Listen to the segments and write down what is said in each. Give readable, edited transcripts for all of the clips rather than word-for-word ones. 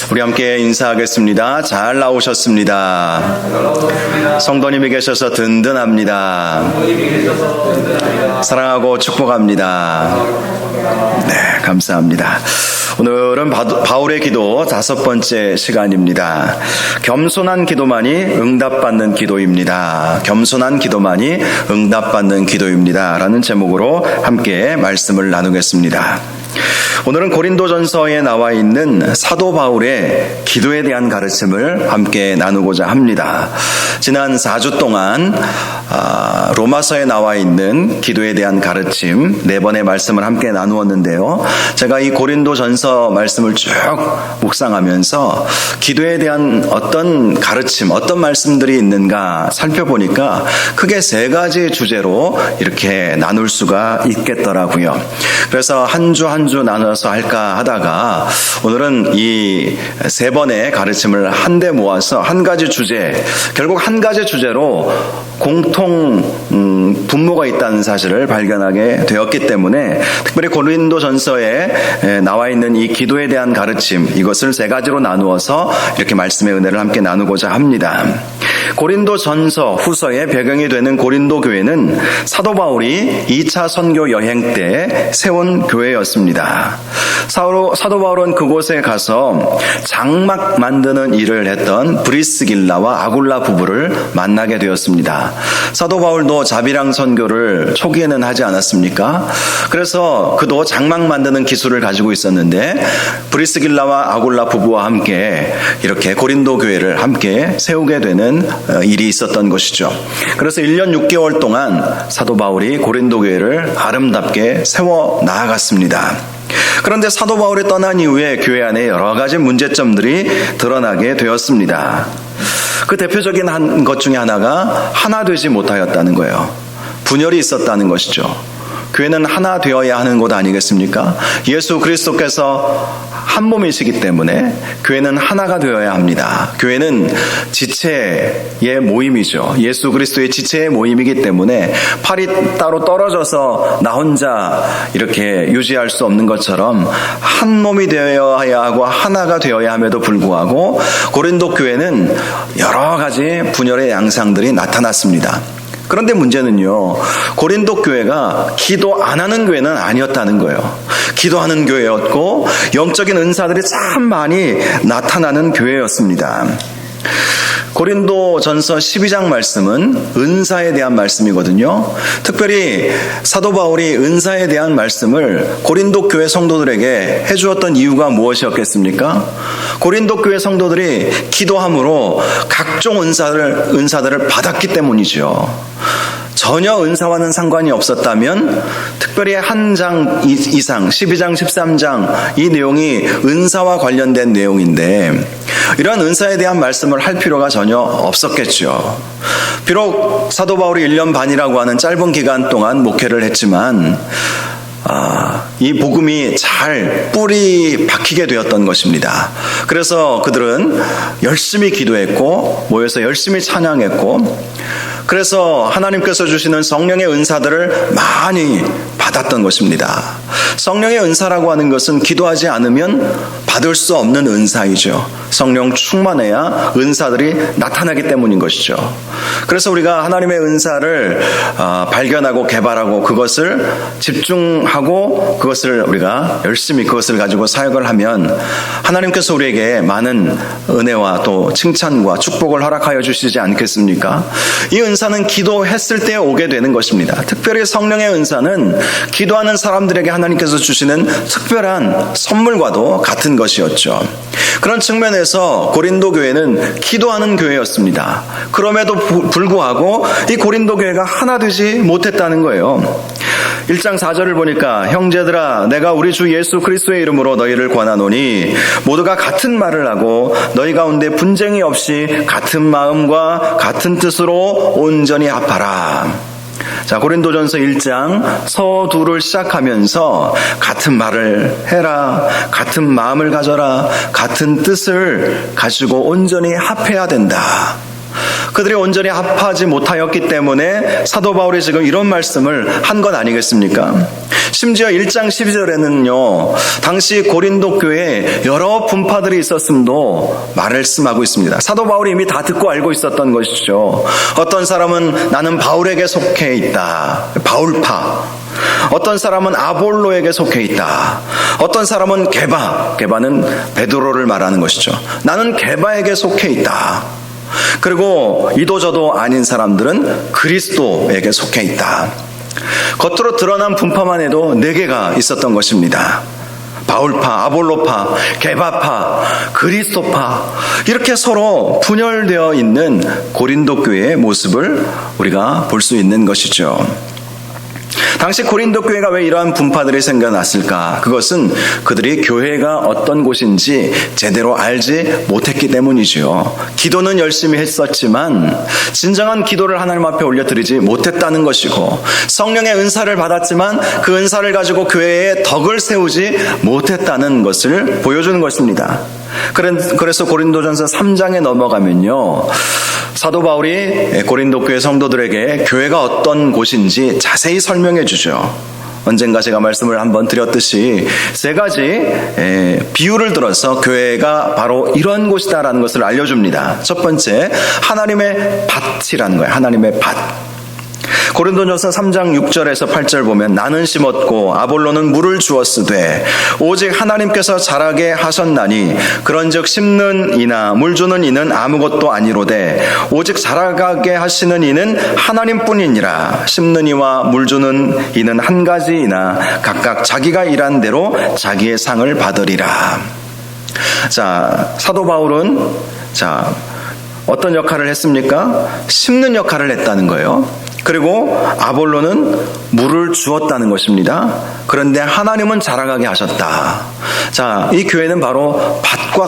우리 함께 인사하겠습니다. 잘 나오셨습니다. 성도님이 계셔서 든든합니다. 사랑하고 축복합니다. 네, 감사합니다. 오늘은 바울의 기도 5번째 시간입니다. 겸손한 기도만이 응답받는 기도입니다. 겸손한 기도만이 응답받는 기도입니다. 라는 제목으로 함께 말씀을 나누겠습니다. 오늘은 고린도전서에 나와 있는 사도 바울의 기도에 대한 가르침을 함께 나누고자 합니다. 지난 4주 동안 로마서에 나와 있는 기도에 대한 가르침 4번의 말씀을 함께 나누었는데요. 제가 이 고린도전서 말씀을 쭉 묵상하면서 기도에 대한 어떤 가르침, 어떤 말씀들이 있는가 살펴보니까 크게 3가지 주제로 이렇게 나눌 수가 있겠더라고요. 그래서 한 주 한 주 나눠서 할까 하다가 오늘은 이 3번의 가르침을 한데 모아서 한 가지 주제, 결국 한 가지 주제로 공통 분모가 있다는 사실을 발견하게 되었기 때문에 특별히 고린도전서에 나와 있는 이 기도에 대한 가르침, 이것을 3가지로 나누어서 이렇게 말씀의 은혜를 함께 나누고자 합니다. 고린도전서 후서의 배경이 되는 고린도 교회는 사도 바울이 2차 선교 여행 때 세운 교회였습니다. 사도 바울은 그곳에 가서 장막 만드는 일을 했던 브리스길라와 아굴라 부부를 만나게 되었습니다. 사도 바울도 자비랑 선교를 초기에는 하지 않았습니까? 그래서 그도 장막 만드는 기술을 가지고 있었는데 브리스길라와 아굴라 부부와 함께 이렇게 고린도 교회를 함께 세우게 되는 일이 있었던 것이죠. 그래서 1년 6개월 동안 사도 바울이 고린도 교회를 아름답게 세워 나아갔습니다. 그런데 사도 바울이 떠난 이후에 교회 안에 여러 가지 문제점들이 드러나게 되었습니다. 그 대표적인 것 중에 하나가 하나 되지 못하였다는 거예요. 분열이 있었다는 것이죠. 교회는 하나 되어야 하는 곳 아니겠습니까? 예수 그리스도께서 한 몸이시기 때문에 교회는 하나가 되어야 합니다. 교회는 지체의 모임이죠. 예수 그리스도의 지체의 모임이기 때문에 팔이 따로 떨어져서 나 혼자 이렇게 유지할 수 없는 것처럼 한 몸이 되어야 하고 하나가 되어야 함에도 불구하고 고린도 교회는 여러 가지 분열의 양상들이 나타났습니다. 그런데 문제는요, 고린도 교회가 기도 안 하는 교회는 아니었다는 거예요. 기도하는 교회였고 영적인 은사들이 참 많이 나타나는 교회였습니다. 고린도전서 12장 말씀은 은사에 대한 말씀이거든요. 특별히 사도 바울이 은사에 대한 말씀을 고린도 교회 성도들에게 해주었던 이유가 무엇이었겠습니까? 고린도 교회 성도들이 기도함으로 각종 은사들을 받았기 때문이죠. 전혀 은사와는 상관이 없었다면 특별히 한 장 이상 12장 13장 이 내용이 은사와 관련된 내용인데 이러한 은사에 대한 말씀을 할 필요가 전혀 없었겠죠. 비록 사도 바울이 1년 반이라고 하는 짧은 기간 동안 목회를 했지만 이 복음이 잘 뿌리 박히게 되었던 것입니다. 그래서 그들은 열심히 기도했고 모여서 열심히 찬양했고 그래서 하나님께서 주시는 성령의 은사들을 많이 받았던 것입니다. 성령의 은사라고 하는 것은 기도하지 않으면 받을 수 없는 은사이죠. 성령 충만해야 은사들이 나타나기 때문인 것이죠. 그래서 우리가 하나님의 은사를 발견하고 개발하고 그것을 집중하고 그것을 우리가 열심히 그것을 가지고 사역을 하면 하나님께서 우리에게 많은 은혜와 또 칭찬과 축복을 허락하여 주시지 않겠습니까? 이 은사는 기도했을 때 오게 되는 것입니다. 특별히 성령의 은사는 기도하는 사람들에게 하나님께서 주시는 특별한 선물과도 같은 것이었죠. 그런 측면에서 고린도 교회는 기도하는 교회였습니다. 그럼에도 불구하고 이 고린도 교회가 하나 되지 못했다는 거예요. 1장 4절을 보니까 형제들아 내가 우리 주 예수 그리스도의 이름으로 너희를 권하노니 모두가 같은 말을 하고 너희 가운데 분쟁이 없이 같은 마음과 같은 뜻으로 온전히 합하라. 자, 고린도전서 1장 서두를 시작하면서 같은 말을 해라, 같은 마음을 가져라, 같은 뜻을 가지고 온전히 합해야 된다. 그들이 온전히 합하지 못하였기 때문에 사도 바울이 지금 이런 말씀을 한 건 아니겠습니까? 심지어 1장 12절에는요, 당시 고린도 교회에 여러 분파들이 있었음도 말씀하고 있습니다. 사도 바울이 이미 다 듣고 알고 있었던 것이죠. 어떤 사람은 나는 바울에게 속해 있다, 바울파. 어떤 사람은 아볼로에게 속해 있다. 어떤 사람은 게바는 베드로를 말하는 것이죠. 나는 게바에게 속해 있다. 그리고 이도저도 아닌 사람들은 그리스도에게 속해 있다. 겉으로 드러난 분파만 해도 4개가 있었던 것입니다. 바울파, 아볼로파, 게바파, 그리스도파, 이렇게 서로 분열되어 있는 고린도 교회의 모습을 우리가 볼 수 있는 것이죠. 당시 고린도 교회가 왜 이러한 분파들이 생겨났을까? 그것은 그들이 교회가 어떤 곳인지 제대로 알지 못했기 때문이죠. 기도는 열심히 했었지만 진정한 기도를 하나님 앞에 올려드리지 못했다는 것이고, 성령의 은사를 받았지만 그 은사를 가지고 교회에 덕을 세우지 못했다는 것을 보여주는 것입니다. 그래서 고린도전서 3장에 넘어가면요, 사도 바울이 고린도 교회 성도들에게 교회가 어떤 곳인지 자세히 설명해 주죠. 언젠가 제가 말씀을 한번 드렸듯이 3가지 비유를 들어서 교회가 바로 이런 곳이다라는 것을 알려줍니다. 첫 번째, 하나님의 밭이라는 거예요. 하나님의 밭. 고린도전서 3장 6절에서 8절 보면, 나는 심었고 아볼로는 물을 주었으되 오직 하나님께서 자라게 하셨나니 그런즉 심는 이나 물 주는 이는 아무것도 아니로되 오직 자라게 하시는 이는 하나님뿐이니라. 심는 이와 물 주는 이는 한 가지이나 각각 자기가 일한 대로 자기의 상을 받으리라. 자, 사도 바울은 어떤 역할을 했습니까? 심는 역할을 했다는 거예요. 그리고 아볼로는 물을 주었다는 것입니다. 그런데 하나님은 자라가게 하셨다. 자, 이 교회는 바로 밭과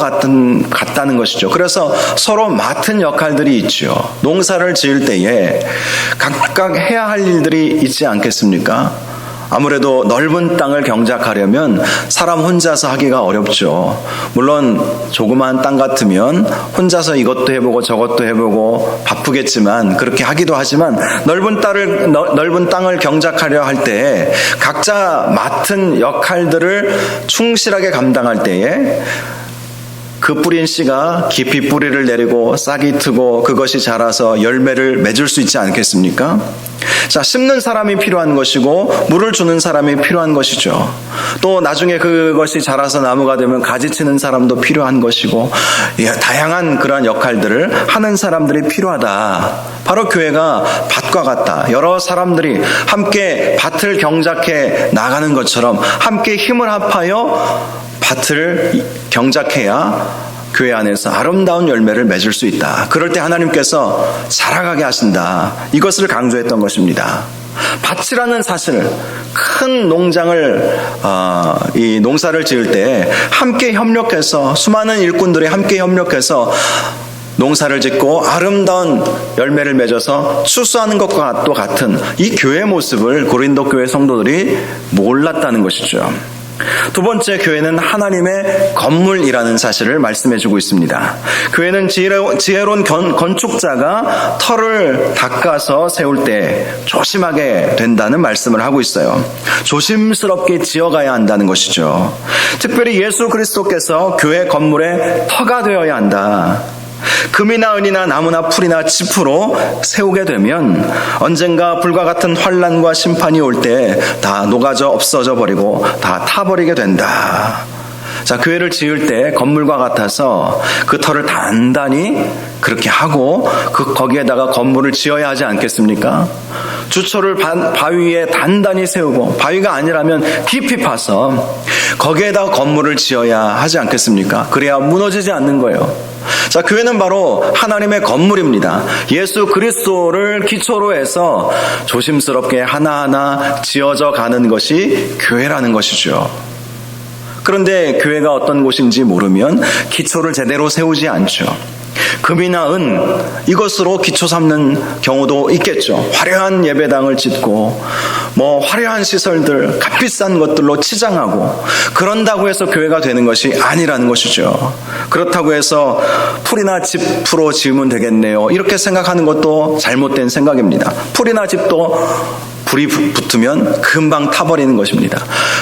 같다는 것이죠. 그래서 서로 맡은 역할들이 있죠. 농사를 지을 때에 각각 해야 할 일들이 있지 않겠습니까? 아무래도 넓은 땅을 경작하려면 사람 혼자서 하기가 어렵죠. 물론 조그마한 땅 같으면 혼자서 이것도 해보고 저것도 해보고 바쁘겠지만, 그렇게 하기도 하지만 넓은 땅을 경작하려 할 때 각자 맡은 역할들을 충실하게 감당할 때에 그 뿌린 씨가 깊이 뿌리를 내리고 싹이 트고 그것이 자라서 열매를 맺을 수 있지 않겠습니까? 자, 심는 사람이 필요한 것이고 물을 주는 사람이 필요한 것이죠. 또 나중에 그것이 자라서 나무가 되면 가지치는 사람도 필요한 것이고, 다양한 그러한 역할들을 하는 사람들이 필요하다. 바로 교회가 밭과 같다. 여러 사람들이 함께 밭을 경작해 나가는 것처럼 함께 힘을 합하여 밭을 경작해야 교회 안에서 아름다운 열매를 맺을 수 있다. 그럴 때 하나님께서 자라가게 하신다. 이것을 강조했던 것입니다. 밭이라는 사실, 큰 농장을 이 농사를 지을 때 함께 협력해서, 수많은 일꾼들이 함께 협력해서 농사를 짓고 아름다운 열매를 맺어서 추수하는 것과 또 같은 이 교회의 모습을 고린도 교회 성도들이 몰랐다는 것이죠. 두 번째, 교회는 하나님의 건물이라는 사실을 말씀해주고 있습니다. 교회는 지혜로운 건축자가 터를 닦아서 세울 때 조심하게 된다는 말씀을 하고 있어요. 조심스럽게 지어가야 한다는 것이죠. 특별히 예수 그리스도께서 교회 건물의 터가 되어야 한다. 금이나 은이나 나무나 풀이나 짚으로 세우게 되면 언젠가 불과 같은 환난과 심판이 올 때 다 녹아져 없어져 버리고 다 타버리게 된다. 자, 교회를 지을 때 건물과 같아서 그 터를 단단히 그렇게 하고 거기에다가 건물을 지어야 하지 않겠습니까? 주초를 바위에 단단히 세우고, 바위가 아니라면 깊이 파서 거기에다가 건물을 지어야 하지 않겠습니까? 그래야 무너지지 않는 거예요. 자, 교회는 바로 하나님의 건물입니다. 예수 그리스도를 기초로 해서 조심스럽게 하나하나 지어져 가는 것이 교회라는 것이죠. 그런데 교회가 어떤 곳인지 모르면 기초를 제대로 세우지 않죠. 금이나 은 이것으로 기초 삼는 경우도 있겠죠. 화려한 예배당을 짓고 화려한 시설들, 값비싼 것들로 치장하고 그런다고 해서 교회가 되는 것이 아니라는 것이죠. 그렇다고 해서 풀이나 집으로 지으면 되겠네요. 이렇게 생각하는 것도 잘못된 생각입니다. 풀이나 집도 불이 붙으면 금방 타버리는 것입니다.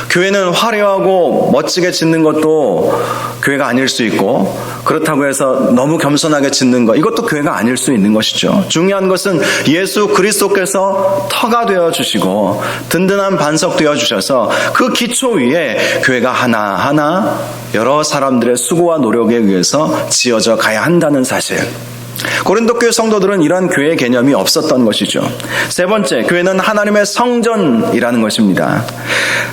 교회는 화려하고 멋지게 짓는 것도 교회가 아닐 수 있고, 그렇다고 해서 너무 겸손하게 짓는 것, 이것도 교회가 아닐 수 있는 것이죠. 중요한 것은 예수 그리스도께서 터가 되어주시고 든든한 반석 되어주셔서 그 기초 위에 교회가 하나하나 여러 사람들의 수고와 노력에 의해서 지어져 가야 한다는 사실. 고린도 교회 성도들은 이러한 교회의 개념이 없었던 것이죠. 세 번째, 교회는 하나님의 성전이라는 것입니다.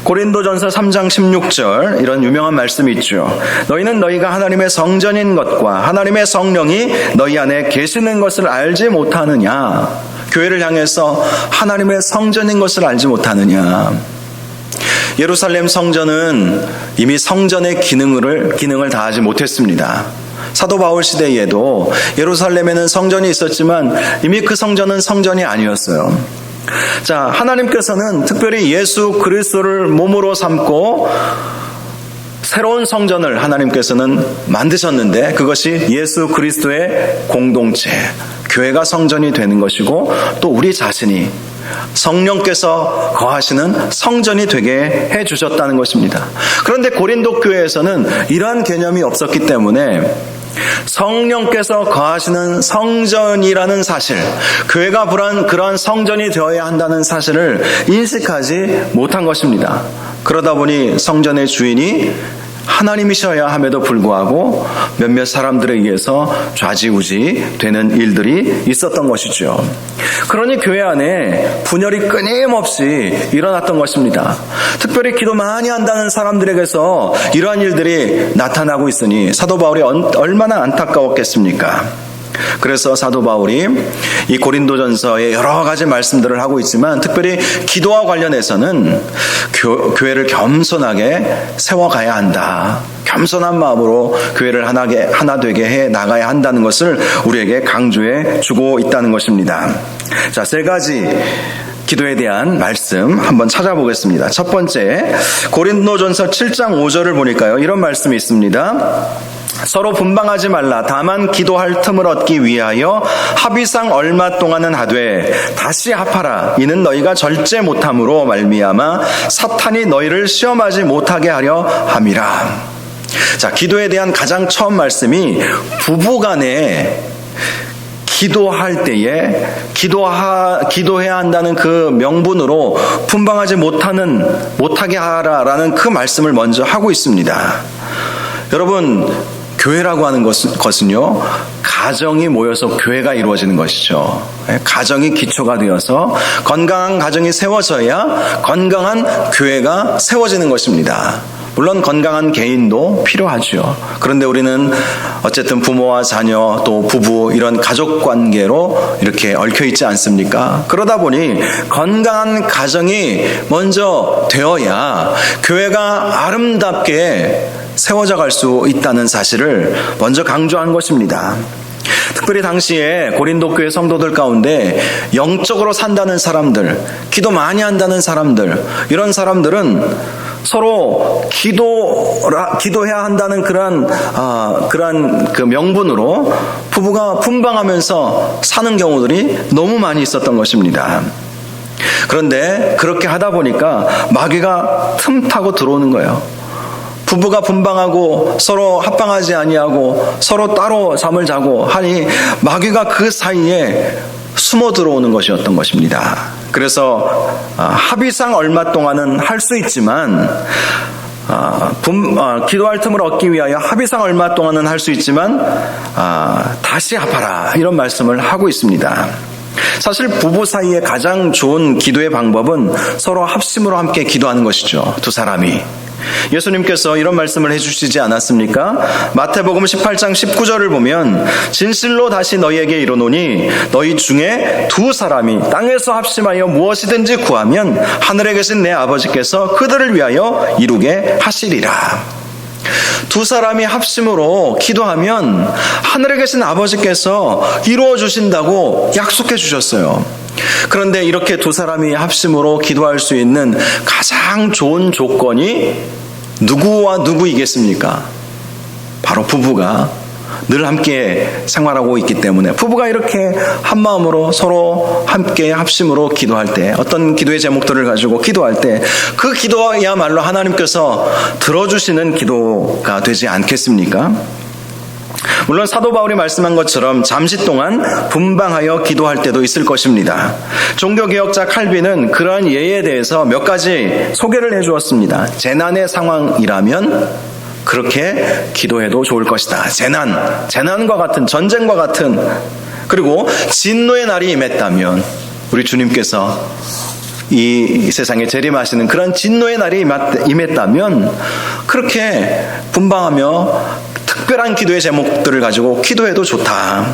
고린도전서 3장 16절 이런 유명한 말씀이 있죠. 너희는 너희가 하나님의 성전인 것과 하나님의 성령이 너희 안에 계시는 것을 알지 못하느냐. 교회를 향해서 하나님의 성전인 것을 알지 못하느냐. 예루살렘 성전은 이미 성전의 기능을 다하지 못했습니다. 사도 바울 시대에도 예루살렘에는 성전이 있었지만 이미 그 성전은 성전이 아니었어요. 자, 하나님께서는 특별히 예수 그리스도를 몸으로 삼고 새로운 성전을 하나님께서는 만드셨는데 그것이 예수 그리스도의 공동체, 교회가 성전이 되는 것이고 또 우리 자신이 성령께서 거하시는 성전이 되게 해주셨다는 것입니다. 그런데 고린도 교회에서는 이러한 개념이 없었기 때문에 성령께서 거하시는 성전이라는 사실, 교회가 그러한 성전이 되어야 한다는 사실을 인식하지 못한 것입니다. 그러다 보니 성전의 주인이 하나님이셔야 함에도 불구하고 몇몇 사람들에 의해서 좌지우지 되는 일들이 있었던 것이죠. 그러니 교회 안에 분열이 끊임없이 일어났던 것입니다. 특별히 기도 많이 한다는 사람들에게서 이러한 일들이 나타나고 있으니 사도 바울이 얼마나 안타까웠겠습니까? 그래서 사도 바울이 이 고린도전서에 여러 가지 말씀들을 하고 있지만 특별히 기도와 관련해서는 교회를 겸손하게 세워가야 한다. 겸손한 마음으로 교회를 하나 되게 해 나가야 한다는 것을 우리에게 강조해 주고 있다는 것입니다. 자, 세 가지 기도에 대한 말씀 한번 찾아보겠습니다. 첫 번째, 고린도전서 7장 5절을 보니까요, 이런 말씀이 있습니다. 서로 분방하지 말라. 다만 기도할 틈을 얻기 위하여 합의상 얼마 동안은 하되 다시 합하라. 이는 너희가 절제 못함으로 말미암아 사탄이 너희를 시험하지 못하게 하려 함이라. 자, 기도에 대한 가장 처음 말씀이 부부간에 기도할 때에 기도해야 한다는 그 명분으로 분방하지 못하게 하라라는 그 말씀을 먼저 하고 있습니다. 여러분, 교회라고 하는 것은요, 가정이 모여서 교회가 이루어지는 것이죠. 가정이 기초가 되어서 건강한 가정이 세워져야 건강한 교회가 세워지는 것입니다. 물론 건강한 개인도 필요하죠. 그런데 우리는 어쨌든 부모와 자녀 또 부부 이런 가족 관계로 이렇게 얽혀 있지 않습니까? 그러다 보니 건강한 가정이 먼저 되어야 교회가 아름답게 세워져 갈 수 있다는 사실을 먼저 강조한 것입니다. 특별히 당시에 고린도 교회 성도들 가운데 영적으로 산다는 사람들, 기도 많이 한다는 사람들, 이런 사람들은 서로 기도해야 한다는 그러한 그 명분으로 부부가 분방하면서 사는 경우들이 너무 많이 있었던 것입니다. 그런데 그렇게 하다 보니까 마귀가 틈타고 들어오는 거예요. 부부가 분방하고 서로 합방하지 아니하고 서로 따로 잠을 자고 하니 마귀가 그 사이에 숨어 들어오는 것이었던 것입니다. 그래서 합의상 얼마 동안은 할 수 있지만 기도할 틈을 얻기 위하여 합의상 얼마 동안은 할 수 있지만 다시 합하라, 이런 말씀을 하고 있습니다. 사실 부부 사이에 가장 좋은 기도의 방법은 서로 합심으로 함께 기도하는 것이죠. 두 사람이. 예수님께서 이런 말씀을 해주시지 않았습니까? 마태복음 18장 19절을 보면 진실로 다시 너희에게 이르노니 너희 중에 두 사람이 땅에서 합심하여 무엇이든지 구하면 하늘에 계신 내 아버지께서 그들을 위하여 이루게 하시리라. 두 사람이 합심으로 기도하면 하늘에 계신 아버지께서 이루어 주신다고 약속해 주셨어요. 그런데 이렇게 두 사람이 합심으로 기도할 수 있는 가장 좋은 조건이 누구와 누구이겠습니까? 바로 부부가 늘 함께 생활하고 있기 때문에, 부부가 이렇게 한 마음으로 서로 함께 합심으로 기도할 때, 어떤 기도의 제목들을 가지고 기도할 때 그 기도야말로 하나님께서 들어주시는 기도가 되지 않겠습니까? 물론 사도 바울이 말씀한 것처럼 잠시 동안 분방하여 기도할 때도 있을 것입니다. 종교개혁자 칼빈은 그러한 예에 대해서 몇 가지 소개를 해주었습니다. 재난의 상황이라면 그렇게 기도해도 좋을 것이다. 재난과 같은, 전쟁과 같은, 그리고 진노의 날이 임했다면, 우리 주님께서 이 세상에 재림하시는 그런 진노의 날이 임했다면 그렇게 분방하며 특별한 기도의 제목들을 가지고 기도해도 좋다.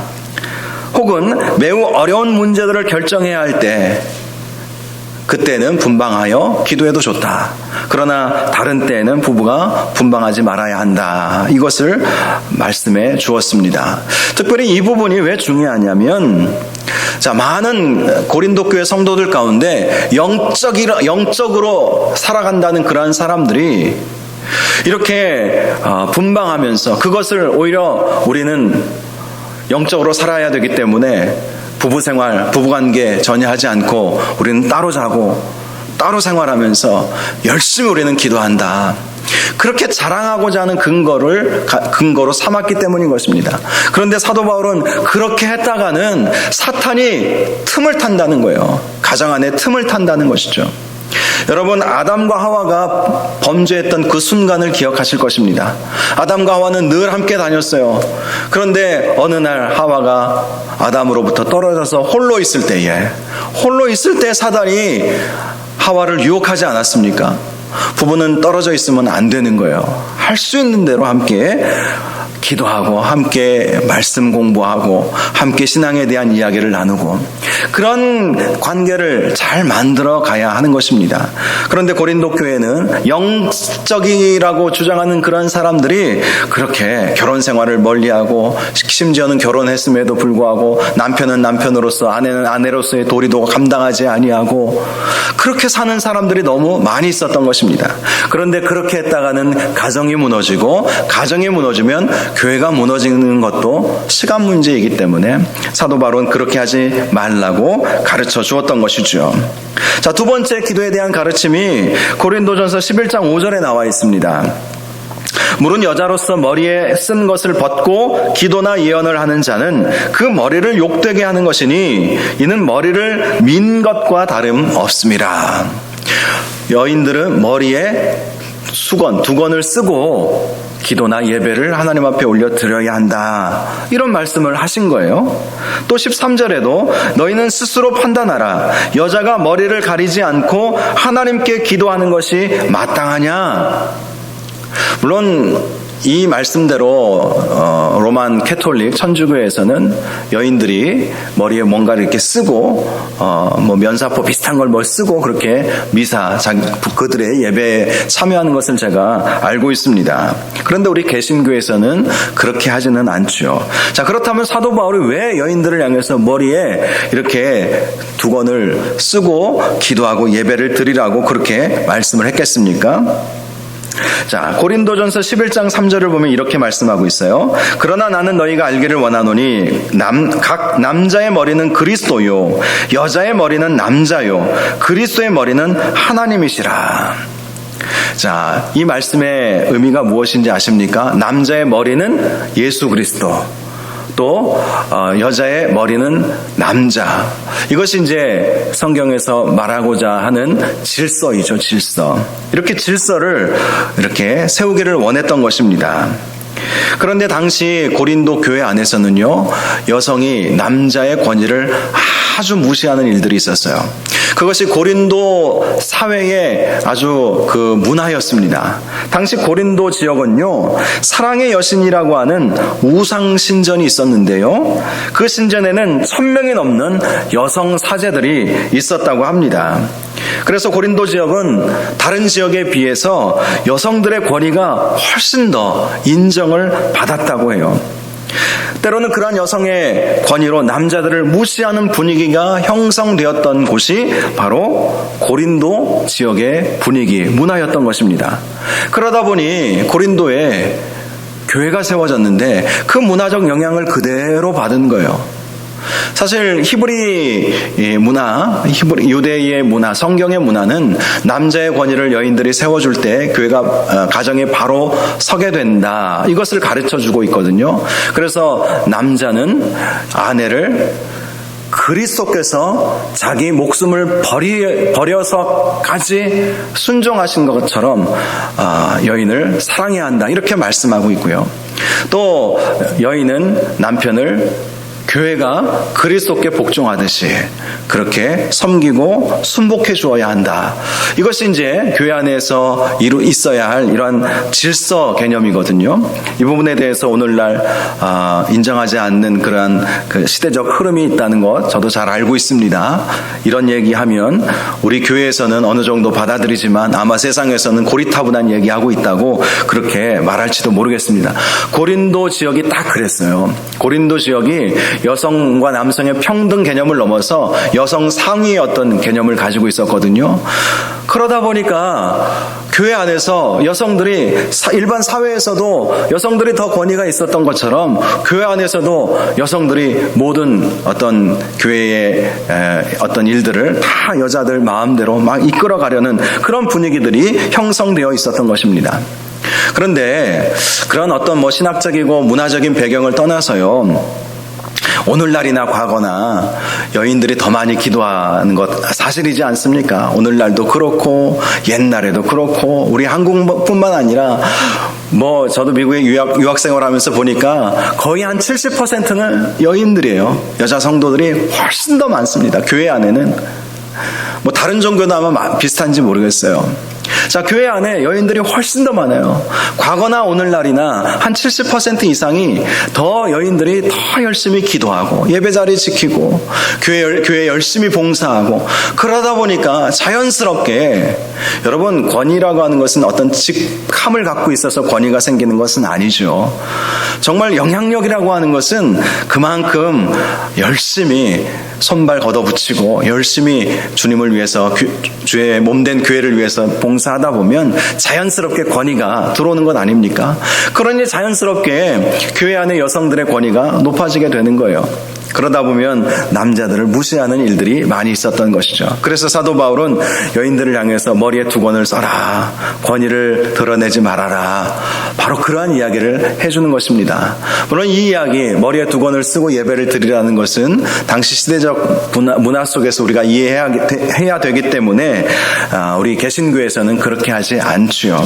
혹은 매우 어려운 문제들을 결정해야 할 때, 그때는 분방하여 기도해도 좋다. 그러나 다른 때에는 부부가 분방하지 말아야 한다. 이것을 말씀해 주었습니다. 특별히 이 부분이 왜 중요하냐면, 많은 고린도 교회 성도들 가운데 영적으로 살아간다는 그러한 사람들이 이렇게 분방하면서, 그것을 오히려 우리는 영적으로 살아야 되기 때문에 부부생활, 부부관계 전혀 하지 않고 우리는 따로 자고 따로 생활하면서 열심히 우리는 기도한다. 그렇게 자랑하고자 하는 근거로 삼았기 때문인 것입니다. 그런데 사도 바울은 그렇게 했다가는 사탄이 틈을 탄다는 거예요. 가정 안에 틈을 탄다는 것이죠. 여러분, 아담과 하와가 범죄했던 그 순간을 기억하실 것입니다. 아담과 하와는 늘 함께 다녔어요. 그런데 어느 날 하와가 아담으로부터 떨어져서 홀로 있을 때 사단이 하와를 유혹하지 않았습니까? 부부는 떨어져 있으면 안 되는 거예요. 할 수 있는 대로 함께 기도하고 함께 말씀 공부하고 함께 신앙에 대한 이야기를 나누고 그런 관계를 잘 만들어 가야 하는 것입니다. 그런데 고린도 교회는 영적이라고 주장하는 그런 사람들이 그렇게 결혼 생활을 멀리하고, 심지어는 결혼했음에도 불구하고 남편은 남편으로서, 아내는 아내로서의 도리도 감당하지 아니하고 그렇게 사는 사람들이 너무 많이 있었던 것입니다. 그런데 그렇게 했다가는 가정이 무너지고, 가정이 무너지면 교회가 무너지는 것도 시간 문제이기 때문에 사도 바울은 그렇게 하지 말라고 가르쳐 주었던 것이죠. 자, 두 번째 기도에 대한 가르침이 고린도전서 11장 5절에 나와 있습니다. 물은 여자로서 머리에 쓴 것을 벗고 기도나 예언을 하는 자는 그 머리를 욕되게 하는 것이니 이는 머리를 민 것과 다름 없습니다. 여인들은 머리에 수건, 두건을 쓰고 기도나 예배를 하나님 앞에 올려드려야 한다. 이런 말씀을 하신 거예요. 또 13절에도 너희는 스스로 판단하라. 여자가 머리를 가리지 않고 하나님께 기도하는 것이 마땅하냐? 물론 이 말씀대로 로만 캐톨릭 천주교에서는 여인들이 머리에 뭔가를 이렇게 쓰고 면사포 비슷한 걸 쓰고 그렇게 미사 그들의 예배에 참여하는 것을 제가 알고 있습니다. 그런데 우리 개신교에서는 그렇게 하지는 않죠. 자, 그렇다면 사도 바울이 왜 여인들을 향해서 머리에 이렇게 두건을 쓰고 기도하고 예배를 드리라고 그렇게 말씀을 했겠습니까? 자, 고린도전서 11장 3절을 보면 이렇게 말씀하고 있어요. 그러나 나는 너희가 알기를 원하노니 각 남자의 머리는 그리스도요 여자의 머리는 남자요 그리스도의 머리는 하나님이시라. 자, 이 말씀의 의미가 무엇인지 아십니까? 남자의 머리는 예수 그리스도, 또 여자의 머리는 남자. 이것이 이제 성경에서 말하고자 하는 질서이죠, 질서. 이렇게 질서를 이렇게 세우기를 원했던 것입니다. 그런데 당시 고린도 교회 안에서는요, 여성이 남자의 권위를 아주 무시하는 일들이 있었어요. 그것이 고린도 사회의 아주 그 문화였습니다. 당시 고린도 지역은요, 사랑의 여신이라고 하는 우상 신전이 있었는데요, 그 신전에는 1000명이 넘는 여성 사제들이 있었다고 합니다. 그래서 고린도 지역은 다른 지역에 비해서 여성들의 권위가 훨씬 더 인정을 받았다고 해요. 때로는 그러한 여성의 권위로 남자들을 무시하는 분위기가 형성되었던 곳이 바로 고린도 지역의 분위기, 문화였던 것입니다. 그러다 보니 고린도에 교회가 세워졌는데 그 문화적 영향을 그대로 받은 거예요. 사실 히브리 문화, 유대의 문화, 성경의 문화는 남자의 권위를 여인들이 세워줄 때 교회가 가정에 바로 서게 된다, 이것을 가르쳐주고 있거든요. 그래서 남자는 아내를 그리스도께서 자기 목숨을 버려서까지 순종하신 것처럼 여인을 사랑해야 한다, 이렇게 말씀하고 있고요. 또 여인은 남편을 교회가 그리스도께 복종하듯이 그렇게 섬기고 순복해 주어야 한다. 이것이 이제 교회 안에서 있어야 할 이러한 질서 개념이거든요. 이 부분에 대해서 오늘날 인정하지 않는 그러한 그 시대적 흐름이 있다는 것 저도 잘 알고 있습니다. 이런 얘기하면 우리 교회에서는 어느 정도 받아들이지만 아마 세상에서는 고리타분한 얘기하고 있다고 그렇게 말할지도 모르겠습니다. 고린도 지역이 딱 그랬어요. 고린도 지역이 여성과 남성의 평등 개념을 넘어서 여성 상위의 어떤 개념을 가지고 있었거든요. 그러다 보니까 교회 안에서 여성들이 일반 사회에서도 여성들이 더 권위가 있었던 것처럼 교회 안에서도 여성들이 모든 어떤 교회의 어떤 일들을 다 여자들 마음대로 막 이끌어가려는 그런 분위기들이 형성되어 있었던 것입니다. 그런데 그런 어떤 신학적이고 문화적인 배경을 떠나서요, 오늘날이나 과거나 여인들이 더 많이 기도하는 것 사실이지 않습니까? 오늘날도 그렇고 옛날에도 그렇고 우리 한국뿐만 아니라 저도 미국에 유학 생활하면서 보니까 거의 한 70%는 여인들이에요. 여자 성도들이 훨씬 더 많습니다. 교회 안에는 다른 종교도 아마 비슷한지 모르겠어요. 자, 교회 안에 여인들이 훨씬 더 많아요. 과거나 오늘날이나 한 70% 이상이 더 여인들이 더 열심히 기도하고 예배 자리 지키고 교회 열심히 봉사하고, 그러다 보니까 자연스럽게, 여러분, 권위라고 하는 것은 어떤 직함을 갖고 있어서 권위가 생기는 것은 아니죠. 정말 영향력이라고 하는 것은 그만큼 열심히 손발 걷어붙이고 열심히 주님을 위해서, 주의 몸된 교회를 위해서 봉사하다 보면 자연스럽게 권위가 들어오는 것 아닙니까? 그러니 자연스럽게 교회 안에 여성들의 권위가 높아지게 되는 거예요. 그러다 보면 남자들을 무시하는 일들이 많이 있었던 것이죠. 그래서 사도 바울은 여인들을 향해서 머리에 두건을 써라, 권위를 드러내지 말아라, 바로 그러한 이야기를 해주는 것입니다. 물론 이 이야기, 머리에 두건을 쓰고 예배를 드리라는 것은 당시 시대적 문화 속에서 우리가 이해해야 되기 때문에 우리 개신교에서는 그렇게 하지 않지요.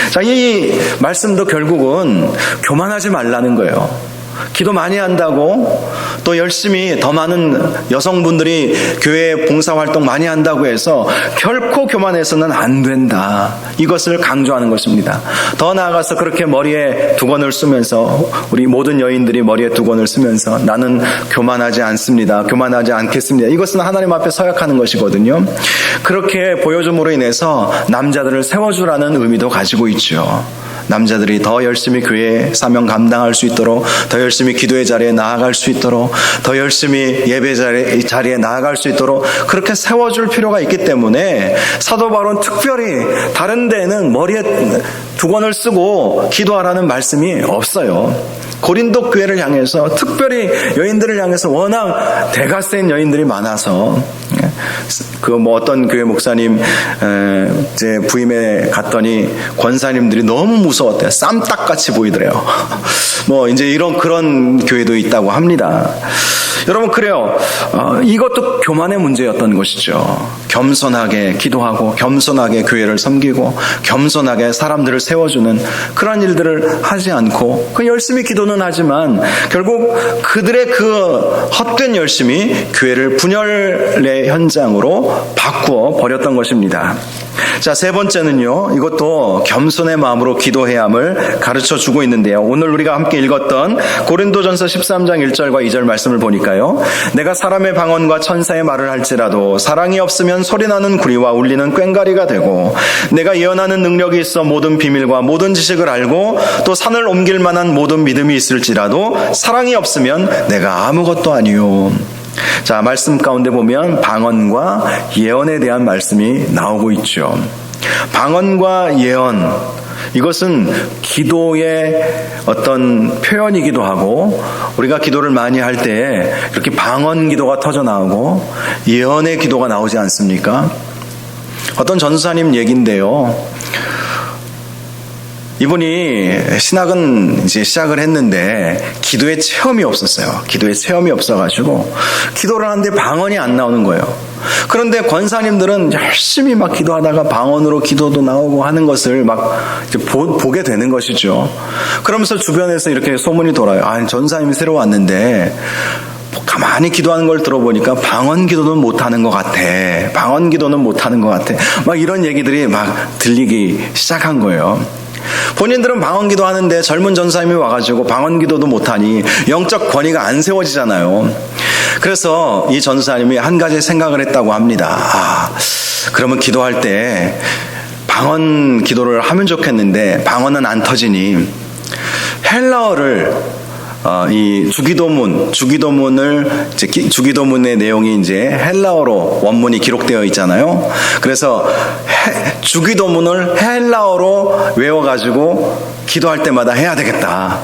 자, 이 말씀도 결국은 교만하지 말라는 거예요. 기도 많이 한다고, 또 열심히 더 많은 여성분들이 교회 봉사활동 많이 한다고 해서 결코 교만해서는 안 된다, 이것을 강조하는 것입니다. 더 나아가서 그렇게 머리에 두건을 쓰면서, 우리 모든 여인들이 머리에 두건을 쓰면서 나는 교만하지 않습니다, 교만하지 않겠습니다, 이것은 하나님 앞에 서약하는 것이거든요. 그렇게 보여줌으로 인해서 남자들을 세워주라는 의미도 가지고 있죠. 남자들이 더 열심히 교회 사명 감당할 수 있도록, 더 열심히 기도의 자리에 나아갈 수 있도록, 더 열심히 예배 자리에 나아갈 수 있도록 그렇게 세워줄 필요가 있기 때문에 사도 바울은 특별히 다른 데에는 머리에 두건을 쓰고 기도하라는 말씀이 없어요. 고린도 교회를 향해서, 특별히 여인들을 향해서, 워낙 대가 센 여인들이 많아서, 어떤 교회 목사님 제 부임에 갔더니 권사님들이 너무 무서웠대요. 쌈딱같이 보이더래요. 이제 그런 교회도 있다고 합니다. 여러분, 그래요. 이것도 교만의 문제였던 것이죠. 겸손하게 기도하고 겸손하게 교회를 섬기고 겸손하게 사람들을 세워주는 그런 일들을 하지 않고, 열심히 기도는 하지만 결국 그들의 그 헛된 열심이 교회를 분열의 현장으로 바꾸어 버렸던 것입니다. 자, 세 번째는요, 이것도 겸손의 마음으로 기도해야 함을 가르쳐 주고 있는데요. 오늘 우리가 함께 읽었던 고린도전서 13장 1절과 2절 말씀을 보니까 보니까요. 내가 사람의 방언과 천사의 말을 할지라도 사랑이 없으면 소리나는 구리와 울리는 꽹과리가 되고, 내가 예언하는 능력이 있어 모든 비밀과 모든 지식을 알고 또 산을 옮길 만한 모든 믿음이 있을지라도 사랑이 없으면 내가 아무것도 아니요. 자, 말씀 가운데 보면 방언과 예언에 대한 말씀이 나오고 있죠. 방언과 예언, 이것은 기도의 어떤 표현이기도 하고, 우리가 기도를 많이 할 때 이렇게 방언 기도가 터져 나오고 예언의 기도가 나오지 않습니까? 어떤 전도사님 얘기인데요. 이분이 신학은 이제 시작을 했는데 기도에 체험이 없었어요. 기도에 체험이 없어가지고 기도를 하는데 방언이 안 나오는 거예요. 그런데 권사님들은 열심히 막 기도하다가 방언으로 기도도 나오고 하는 것을 막 이제 보게 되는 것이죠. 그러면서 주변에서 이렇게 소문이 돌아요. 아, 전사님이 새로 왔는데 가만히 기도하는 걸 들어보니까 방언 기도는 못하는 것 같아. 방언 기도는 못하는 것 같아. 막 이런 얘기들이 막 들리기 시작한 거예요. 본인들은 방언 기도하는데 젊은 전사님이 와가지고 방언 기도도 못하니 영적 권위가 안 세워지잖아요. 그래서 이 전사님이 한 가지 생각을 했다고 합니다. 아, 그러면 기도할 때 방언 기도를 하면 좋겠는데 방언은 안 터지니 헬라어를 이 주기도문을 이제 주기도문의 내용이 이제 헬라어로 원문이 기록되어 있잖아요. 그래서 주기도문을 헬라어로 외워가지고 기도할 때마다 해야 되겠다.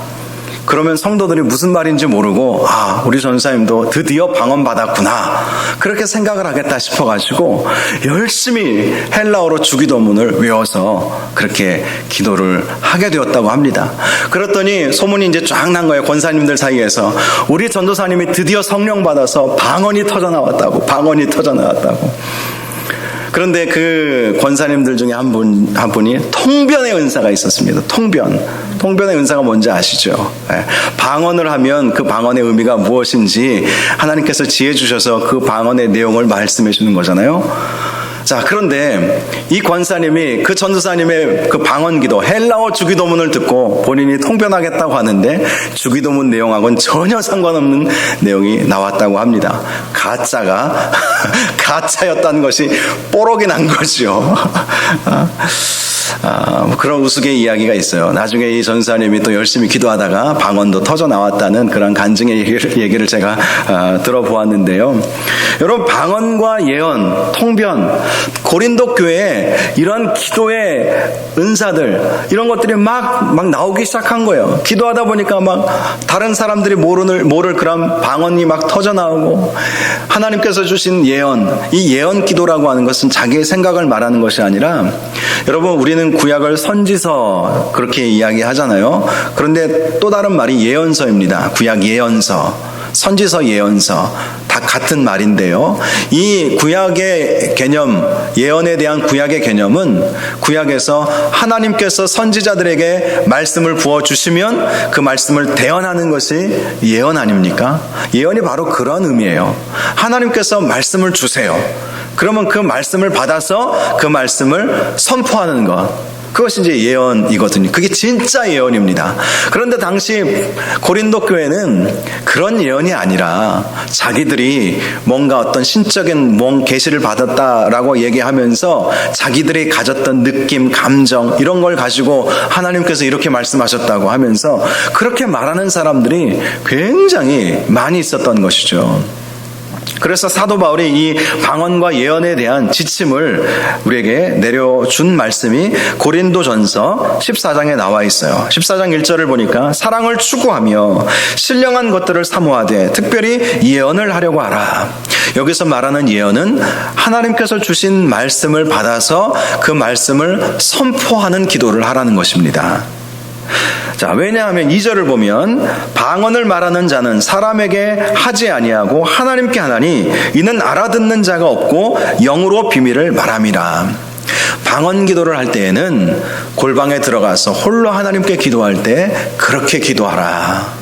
그러면 성도들이 무슨 말인지 모르고, 아, 우리 전사님도 드디어 방언 받았구나, 그렇게 생각을 하겠다 싶어가지고 열심히 헬라어로 주기도문을 외워서 그렇게 기도를 하게 되었다고 합니다. 그랬더니 소문이 이제 쫙 난 거예요. 권사님들 사이에서 우리 전도사님이 드디어 성령 받아서 방언이 터져 나왔다고. 그런데 그 권사님들 중에 한 분이 통변의 은사가 있었습니다. 통변의 은사가 뭔지 아시죠? 방언을 하면 그 방언의 의미가 무엇인지 하나님께서 지혜 주셔서 그 방언의 내용을 말씀해 주는 거잖아요. 자, 그런데 이 권사님이 그 전도사님의 그 방언기도 헬라어 주기도문을 듣고 본인이 통변하겠다고 하는데 주기도문 내용하고는 전혀 상관없는 내용이 나왔다고 합니다. 가짜였다는 것이 뽀록이 난 거죠. 그런 우스개 이야기가 있어요. 나중에 이 전사님이 또 열심히 기도하다가 방언도 터져 나왔다는 그런 간증의 얘기를 제가 들어보았는데요. 여러분, 방언과 예언, 통변, 고린도 교회에 이런 기도의 은사들, 이런 것들이 막 나오기 시작한 거예요. 기도하다 보니까 막 다른 사람들이 모를 그런 방언이 막 터져 나오고, 하나님께서 주신 예언, 이 예언 기도라고 하는 것은 자기의 생각을 말하는 것이 아니라, 여러분, 우리는 구약을 선지서 그렇게 이야기하잖아요. 그런데 또 다른 말이 예언서입니다. 구약 예언서, 선지서 예언서, 다 같은 말인데요. 이 구약의 개념, 예언에 대한 구약의 개념은 구약에서 하나님께서 선지자들에게 말씀을 부어주시면 그 말씀을 대언하는 것이 예언 아닙니까? 예언이 바로 그런 의미예요. 하나님께서 말씀을 주세요. 그러면 그 말씀을 받아서 그 말씀을 선포하는 것, 그것이 이제 예언이거든요. 그게 진짜 예언입니다. 그런데 당시 고린도 교회는 그런 예언이 아니라 자기들이 뭔가 어떤 신적인 계시를 받았다라고 얘기하면서 자기들이 가졌던 느낌, 감정, 이런 걸 가지고 하나님께서 이렇게 말씀하셨다고 하면서 그렇게 말하는 사람들이 굉장히 많이 있었던 것이죠. 그래서 사도 바울이 이 방언과 예언에 대한 지침을 우리에게 내려준 말씀이 고린도전서 14장에 나와 있어요. 14장 1절을 보니까 사랑을 추구하며 신령한 것들을 사모하되 특별히 예언을 하려고 하라. 여기서 말하는 예언은 하나님께서 주신 말씀을 받아서 그 말씀을 선포하는 기도를 하라는 것입니다. 자, 왜냐하면 2절을 보면 방언을 말하는 자는 사람에게 하지 아니하고 하나님께 하나니 이는 알아듣는 자가 없고 영으로 비밀을 말함이라. 방언 기도를 할 때에는 골방에 들어가서 홀로 하나님께 기도할 때 그렇게 기도하라.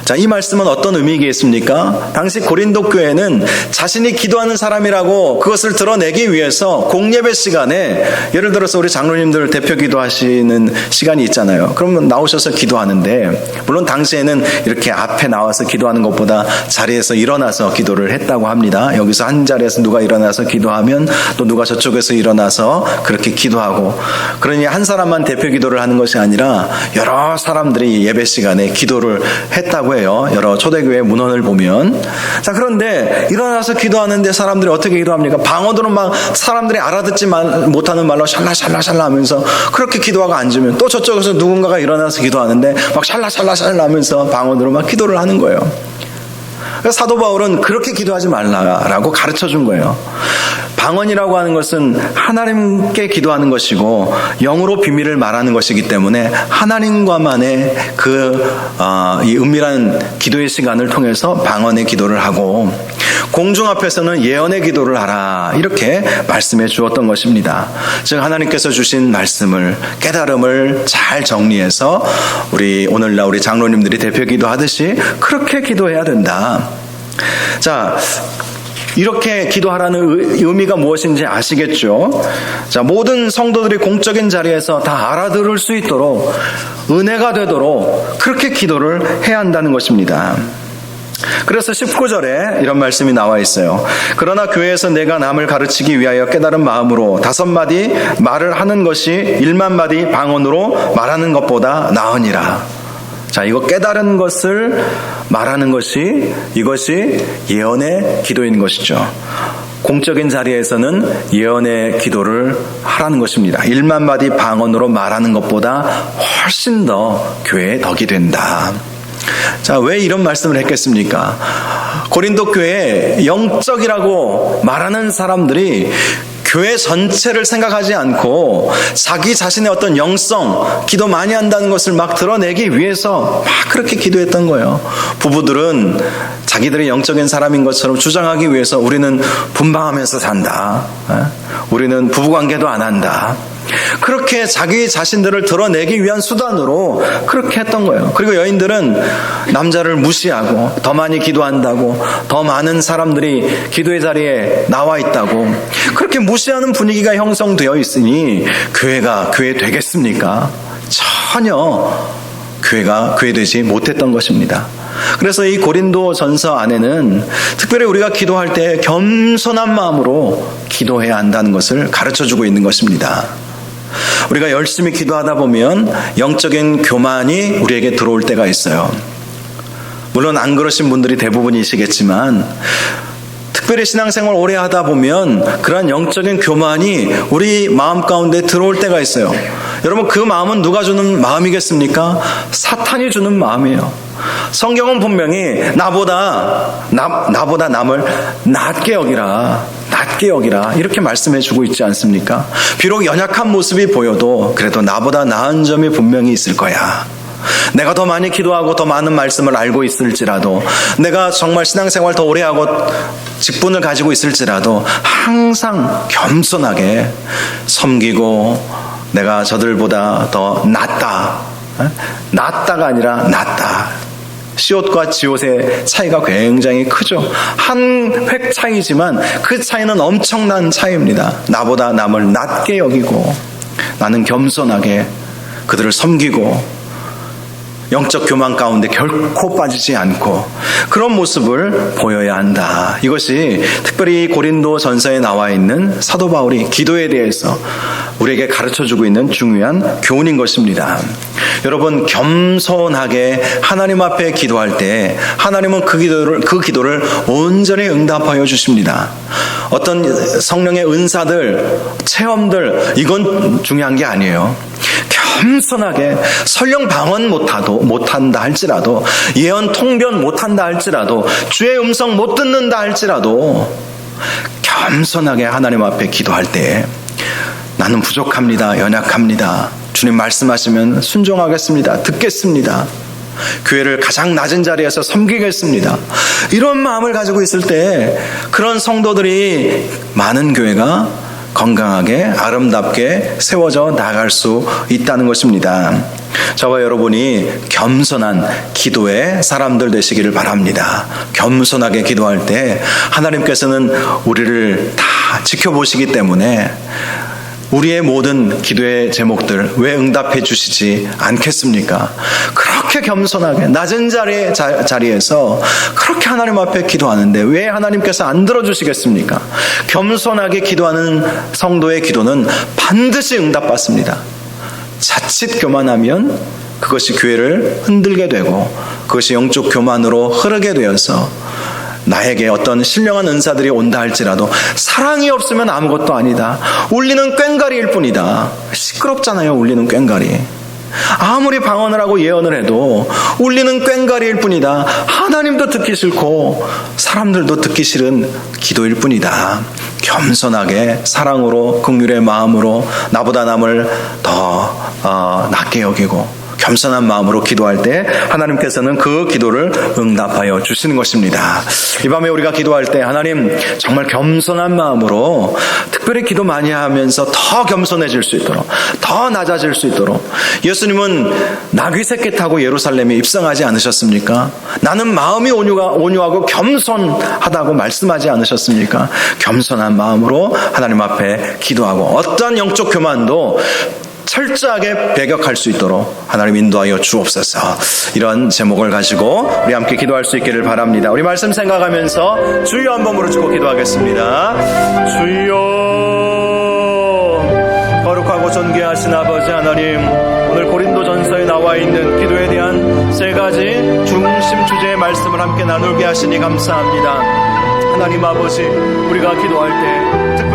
자, 이 말씀은 어떤 의미겠습니까? 당시 고린도 교회는 자신이 기도하는 사람이라고 그것을 드러내기 위해서 공예배 시간에, 예를 들어서 우리 장로님들 대표 기도하시는 시간이 있잖아요. 그러면 나오셔서 기도하는데, 물론 당시에는 이렇게 앞에 나와서 기도하는 것보다 자리에서 일어나서 기도를 했다고 합니다. 여기서 한 자리에서 누가 일어나서 기도하면 또 누가 저쪽에서 일어나서 그렇게 기도하고, 그러니 한 사람만 대표 기도를 하는 것이 아니라 여러 사람들이 예배 시간에 기도를 했다고 해요. 여러 초대교회 문헌을 보면. 자, 그런데 일어나서 기도하는데 사람들이 어떻게 기도합니까? 방언으로 막 사람들이 알아듣지 못하는 말로 샬라샬라샬라 하면서 그렇게 기도하고 앉으면, 또 저쪽에서 누군가가 일어나서 기도하는데 막 샬라샬라샬라 하면서 방언으로 막 기도를 하는 거예요. 그래서 사도 바울은 그렇게 기도하지 말라라고 가르쳐 준 거예요. 방언이라고 하는 것은 하나님께 기도하는 것이고 영으로 비밀을 말하는 것이기 때문에 하나님과만의 이 은밀한 기도의 시간을 통해서 방언의 기도를 하고, 공중 앞에서는 예언의 기도를 하라, 이렇게 말씀해 주었던 것입니다. 즉 하나님께서 주신 말씀을, 깨달음을 잘 정리해서 오늘날 우리 장로님들이 대표 기도하듯이 그렇게 기도해야 된다. 자, 이렇게 기도하라는 의미가 무엇인지 아시겠죠? 자, 모든 성도들이 공적인 자리에서 다 알아들을 수 있도록, 은혜가 되도록 그렇게 기도를 해야 한다는 것입니다. 그래서 19절에 이런 말씀이 나와 있어요. 그러나 교회에서 내가 남을 가르치기 위하여 깨달은 마음으로 5마디 말을 하는 것이 1만마디 방언으로 말하는 것보다 나으니라. 자, 이거 깨달은 것을 말하는 것이, 이것이 예언의 기도인 것이죠. 공적인 자리에서는 예언의 기도를 하라는 것입니다. 1만마디 방언으로 말하는 것보다 훨씬 더 교회에 덕이 된다. 자, 왜 이런 말씀을 했겠습니까? 고린도 교회에 영적이라고 말하는 사람들이 교회 전체를 생각하지 않고 자기 자신의 어떤 영성, 기도 많이 한다는 것을 막 드러내기 위해서 막 그렇게 기도했던 거예요. 부부들은 자기들이 영적인 사람인 것처럼 주장하기 위해서 우리는 분방하면서 산다, 우리는 부부관계도 안 한다, 그렇게 자기 자신들을 드러내기 위한 수단으로 그렇게 했던 거예요. 그리고 여인들은 남자를 무시하고 더 많이 기도한다고, 더 많은 사람들이 기도의 자리에 나와 있다고, 그렇게 무시하는 분위기가 형성되어 있으니 교회가 교회 되겠습니까? 전혀 교회가 교회되지 못했던 것입니다. 그래서 이 고린도 전서 안에는 특별히 우리가 기도할 때 겸손한 마음으로 기도해야 한다는 것을 가르쳐주고 있는 것입니다. 우리가 열심히 기도하다 보면 영적인 교만이 우리에게 들어올 때가 있어요. 물론 안 그러신 분들이 대부분이시겠지만, 특별히 신앙생활 오래 하다 보면 그런 영적인 교만이 우리 마음 가운데 들어올 때가 있어요. 여러분, 그 마음은 누가 주는 마음이겠습니까? 사탄이 주는 마음이에요. 성경은 분명히 나보다 남을 낮게 여기라 이렇게 말씀해 주고 있지 않습니까? 비록 연약한 모습이 보여도 그래도 나보다 나은 점이 분명히 있을 거야. 내가 더 많이 기도하고 더 많은 말씀을 알고 있을지라도, 내가 정말 신앙생활 더 오래 하고 직분을 가지고 있을지라도 항상 겸손하게 섬기고, 내가 저들보다 더 낫다가 아니라 낫다. 시옷과 지옷의 차이가 굉장히 크죠. 한 획 차이지만 그 차이는 엄청난 차이입니다. 나보다 남을 낮게 여기고, 나는 겸손하게 그들을 섬기고, 영적 교만 가운데 결코 빠지지 않고 그런 모습을 보여야 한다. 이것이 특별히 고린도 전서에 나와 있는 사도 바울이 기도에 대해서 우리에게 가르쳐주고 있는 중요한 교훈인 것입니다. 여러분, 겸손하게 하나님 앞에 기도할 때 하나님은 그 기도를 온전히 응답하여 주십니다. 어떤 성령의 은사들, 체험들, 이건 중요한 게 아니에요. 겸손하게 설령 방언 못한다 할지라도, 예언 통변 못한다 할지라도, 주의 음성 못 듣는다 할지라도 겸손하게 하나님 앞에 기도할 때, 나는 부족합니다, 연약합니다, 주님 말씀하시면 순종하겠습니다, 듣겠습니다, 교회를 가장 낮은 자리에서 섬기겠습니다, 이런 마음을 가지고 있을 때 그런 성도들이 많은 교회가 건강하게 아름답게 세워져 나갈 수 있다는 것입니다. 저와 여러분이 겸손한 기도의 사람들 되시기를 바랍니다. 겸손하게 기도할 때 하나님께서는 우리를 다 지켜보시기 때문에 우리의 모든 기도의 제목들 왜 응답해 주시지 않겠습니까? 그렇게 겸손하게 낮은 자리에서 그렇게 하나님 앞에 기도하는데 왜 하나님께서 안 들어주시겠습니까? 겸손하게 기도하는 성도의 기도는 반드시 응답받습니다. 자칫 교만하면 그것이 교회를 흔들게 되고 그것이 영적 교만으로 흐르게 되어서 나에게 어떤 신령한 은사들이 온다 할지라도 사랑이 없으면 아무것도 아니다. 울리는 꽹과리일 뿐이다. 시끄럽잖아요, 울리는 꽹과리. 아무리 방언을 하고 예언을 해도 울리는 꽹과리일 뿐이다. 하나님도 듣기 싫고 사람들도 듣기 싫은 기도일 뿐이다. 겸손하게 사랑으로 긍휼의 마음으로 나보다 남을 더 낮게 여기고 겸손한 마음으로 기도할 때 하나님께서는 그 기도를 응답하여 주시는 것입니다. 이 밤에 우리가 기도할 때 하나님 정말 겸손한 마음으로 특별히 기도 많이 하면서 더 겸손해질 수 있도록 더 낮아질 수 있도록 예수님은 나귀 새끼 타고 예루살렘에 입성하지 않으셨습니까? 나는 마음이 온유하고 겸손하다고 말씀하지 않으셨습니까? 겸손한 마음으로 하나님 앞에 기도하고 어떤 영적 교만도 철저하게 배격할 수 있도록 하나님 인도하여 주옵소서. 이런 제목을 가지고 우리 함께 기도할 수 있기를 바랍니다. 우리 말씀 생각하면서 주여 한 번으로 주고 기도하겠습니다. 주여, 거룩하고 존귀하신 아버지 하나님, 오늘 고린도전서에 나와 있는 기도에 대한 세 가지 중심 주제의 말씀을 함께 나누게 하시니 감사합니다. 하나님 아버지, 우리가 기도할 때 특별히